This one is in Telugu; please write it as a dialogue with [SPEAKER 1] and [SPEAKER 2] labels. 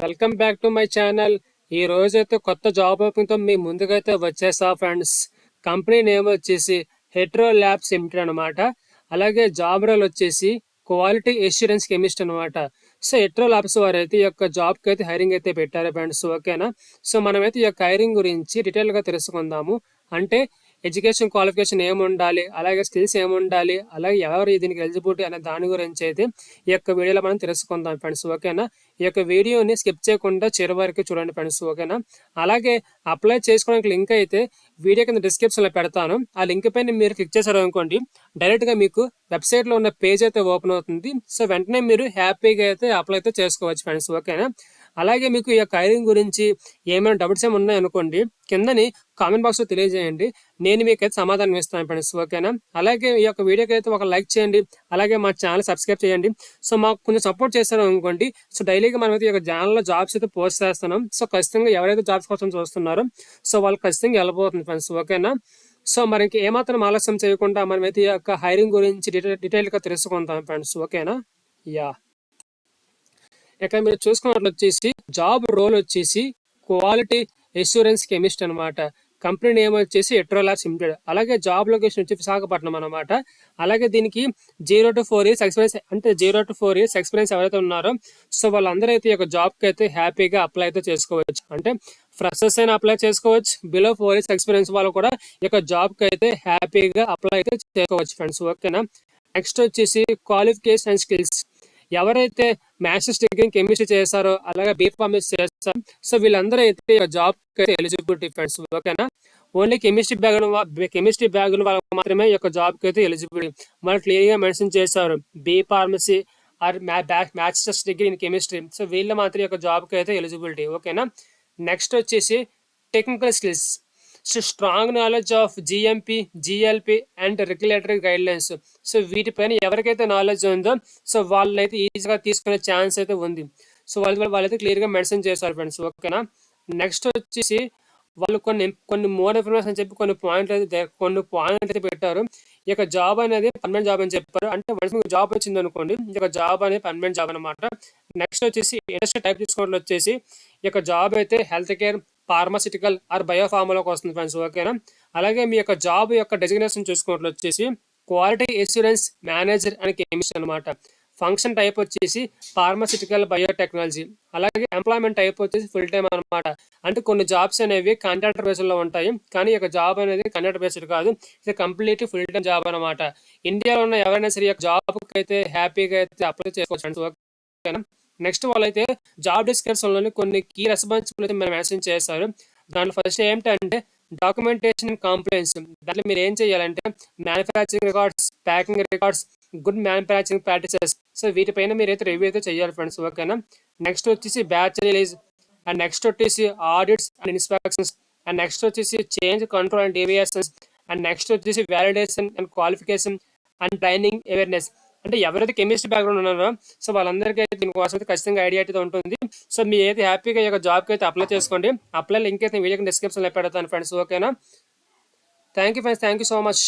[SPEAKER 1] Welcome back to my channel. ఈ రోజైతే కొత్త జాబ్ ఓపెన్తో మీ ముందుకైతే వచ్చేసా ఫ్రెండ్స్. కంపెనీ నేమ్ వచ్చేసి హెట్రో ల్యాబ్స్ లిమిటెడ్ అనమాట. అలాగే జాబ్ రోల్ వచ్చేసి క్వాలిటీ ఎష్యూరెన్స్ కెమిస్ట్ అనమాట. సో హెట్రో ల్యాబ్స్ వారు అయితే ఈ యొక్క జాబ్కి అయితే హైరింగ్ అయితే పెట్టారు ఫ్రెండ్స్. ఓకేనా? సో మనమైతే ఈ యొక్క హైరింగ్ గురించి డీటెయిల్గా తెలుసుకుందాము. అంటే ఎడ్యుకేషన్ క్వాలిఫికేషన్ ఏముండాలి, అలాగే స్కిల్స్ ఏముండాలి, అలాగే ఎవరు దీనికి ఎలిజిబిలిటీ అనే దాని గురించి అయితే ఈ యొక్క వీడియోలో మనం తెలుసుకుందాం ఫ్రెండ్స్. ఓకేనా? ఈ యొక్క వీడియోని స్కిప్ చేయకుండా చివరి వరకు చూడండి ఫ్రెండ్స్. ఓకేనా? అలాగే అప్లై చేసుకోవడానికి లింక్ అయితే వీడియో కింద డిస్క్రిప్షన్లో పెడతాను. ఆ లింక్ పైన మీరు క్లిక్ చేశారు అనుకోండి, డైరెక్ట్గా మీకు వెబ్సైట్లో ఉన్న పేజ్ అయితే ఓపెన్ అవుతుంది. సో వెంటనే మీరు హ్యాపీగా అయితే అప్లై అయితే చేసుకోవచ్చు ఫ్రెండ్స్. ఓకేనా? అలాగే మీకు ఈ యొక్క హైరింగ్ గురించి ఏమైనా డౌట్స్ ఏమి ఉన్నాయనుకోండి, కిందని కామెంట్ బాక్స్లో తెలియజేయండి. నేను మీకైతే సమాధానం ఇస్తాను ఫ్రెండ్స్. ఓకేనా? అలాగే ఈ యొక్క వీడియోకి అయితే ఒక లైక్ చేయండి, అలాగే మా ఛానల్ సబ్స్క్రైబ్ చేయండి. సో మాకు కొంచెం సపోర్ట్ చేస్తారు అనుకోండి. సో డైలీగా మనం అయితే ఈ యొక్క ఛానల్లో జాబ్స్ అయితే పోస్ట్ చేస్తున్నాం. సో ఖచ్చితంగా ఎవరైతే జాబ్స్ కోసం చూస్తున్నారో సో వాళ్ళు ఖచ్చితంగా వెళ్ళబోతుంది ఫ్రెండ్స్. ఓకేనా? సో మరి ఇంక ఏమాత్రం ఆలస్యం చేయకుండా మనమైతే ఈ యొక్క హైరింగ్ గురించి డీటెయిల్గా తెలుసుకుంటాం ఫ్రెండ్స్. ఓకేనా? యా, ఇక్కడ మీరు చూసుకున్నట్లు వచ్చేసి జాబ్ రోల్ వచ్చేసి క్వాలిటీ ఎష్యూరెన్స్ కెమిస్ట్ అనమాట. కంపెనీ నేమ్ వచ్చేసి హెట్రో ల్యాబ్స్ లిమిటెడ్. అలాగే జాబ్ లొకేషన్ వచ్చి విశాఖపట్నం అనమాట. అలాగే దీనికి 0 to 4 years ఎక్స్పీరియన్స్, అంటే 0 to 4 years ఎక్స్పీరియన్స్ ఎవరైతే ఉన్నారో సో వాళ్ళందరూ అయితే ఈ యొక్క జాబ్కి అయితే హ్యాపీగా అప్లై అయితే చేసుకోవచ్చు. అంటే ఫ్రెషర్స్ అయినా అప్లై చేసుకోవచ్చు, బిలో 4 years ఎక్స్పీరియన్స్ వాళ్ళు కూడా ఈ యొక్క జాబ్కి అయితే హ్యాపీగా అప్లై అయితే చేసుకోవచ్చు ఫ్రెండ్స్. ఓకేనా? నెక్స్ట్ వచ్చేసి క్వాలిఫికేషన్ అండ్ స్కిల్స్. ఎవరైతే మాస్టర్స్ డిగ్రీ కెమిస్ట్రీ చేస్తారో, అలాగే బీఫార్మసీ చేస్తారో సో వీళ్ళందరూ అయితే జాబ్ ఎలిజిబిలిటీ ఫ్రెండ్స్. ఓకేనా? ఓన్లీ కెమిస్ట్రీ బ్యాగ్ వాళ్ళకి మాత్రమే ఈ యొక్క జాబ్కి అయితే ఎలిజిబిలిటీ. వాళ్ళు క్లియర్గా మెన్షన్ చేశారు, B Pharmacy or masters degree in chemistry. So వీళ్ళు మాత్రం ఈ యొక్క జాబ్కి అయితే ఎలిజిబిలిటీ. ఓకేనా? నెక్స్ట్ వచ్చేసి technical skills. So strong knowledge of GMP, GLP and regulatory guidelines. So వీటిపైన ఎవరికైతే నాలెడ్జ్ ఉందో సో వాళ్ళైతే ఈజీగా తీసుకునే ఛాన్స్ అయితే ఉంది. సో వాళ్ళైతే క్లియర్గా మెన్షన్ చేశారు ఫ్రెండ్స్. ఓకేనా? నెక్స్ట్ వచ్చేసి వాళ్ళు కొన్ని మోర్ ఇన్ఫర్మేషన్ అని చెప్పి కొన్ని పాయింట్లు అయితే పెట్టారు. ఈ యొక్క జాబ్ అనేది పర్మనెంట్ జాబ్ అని చెప్పారు. అంటే వన్స్ మీకు జాబ్ వచ్చింది అనుకోండి, ఈ యొక్క జాబ్ అనేది పర్మనెంట్ జాబ్ అనమాట. నెక్స్ట్ వచ్చేసి ఇండస్ట్రీ టైప్ తీసుకోవడం వచ్చేసి ఈ యొక్క జాబ్ అయితే హెల్త్ కేర్, ఫార్మాసిటికల్ ఆర్ బయోఫార్మాలోకి వస్తుంది ఫ్రెండ్స్. ఓకేనా? అలాగే మీ యొక్క జాబ్ యొక్క డెసిగ్నేషన్ చూసుకున్నట్లు వచ్చేసి క్వాలిటీ ఎష్యూరెన్స్ మేనేజర్ అని కెమిస్ట్ అనమాట. ఫంక్షన్ టైప్ వచ్చేసి ఫార్మాసిటికల్ బయోటెక్నాలజీ. అలాగే ఎంప్లాయ్మెంట్ టైప్ వచ్చేసి ఫుల్ టైం అనమాట. అంటే కొన్ని జాబ్స్ అనేవి కాంట్రాక్టర్ బేస్డ్లో ఉంటాయి, కానీ ఈ యొక్క జాబ్ అనేది కాంట్రాక్టర్ బేస్డ్ కాదు, ఇది కంప్లీట్లీ ఫుల్ టైం జాబ్ అనమాట. ఇండియాలో ఉన్న ఎవరైనా సరే జాబ్కి అయితే హ్యాపీగా అయితే అప్లై చేసుకోవచ్చు. ఓకేనా? నెక్స్ట్ వాళ్ళైతే జాబ్ డిస్క్రిప్షన్లోని కొన్ని కీ రెస్పాన్సిబిలిటీ అయితే మనం మెన్షన్ చేస్తారు. దాంట్లో ఫస్ట్ ఏంటంటే డాక్యుమెంటేషన్ అండ్ కాంప్లైన్స్. దాంట్లో మీరు ఏం చేయాలంటే manufacturing records, packing records, good manufacturing practices. So వీటిపైన మీరు అయితే రివ్యూ అయితే చేయాలి ఫ్రెండ్స్. ఓకేనా? నెక్స్ట్ వచ్చేసి బ్యాచ్ రిలీజ్, అండ్ నెక్స్ట్ వచ్చేసి audits and inspections, and next వచ్చేసి change control and deviations, and next వచ్చేసి validation and qualification and training awareness. అంటే ఎవరైతే కెమిస్ట్రీ బ్యాక్గ్రౌండ్ ఉన్నారో సో వాళ్ళందరికీ అయితే దీనికోసం అయితే ఖచ్చితంగా ఐడియా అయితే ఉంటుంది. సో మీ అయితే హ్యాపీగా ఈ యొక్క జాబ్కి అయితే అప్లై చేసుకోండి. అప్లై లింక్ అయితే వీడియోకి డిస్క్రిప్షన్లో పెడతాను ఫ్రెండ్స్. ఓకేనా? Thank you friends, thank you so much.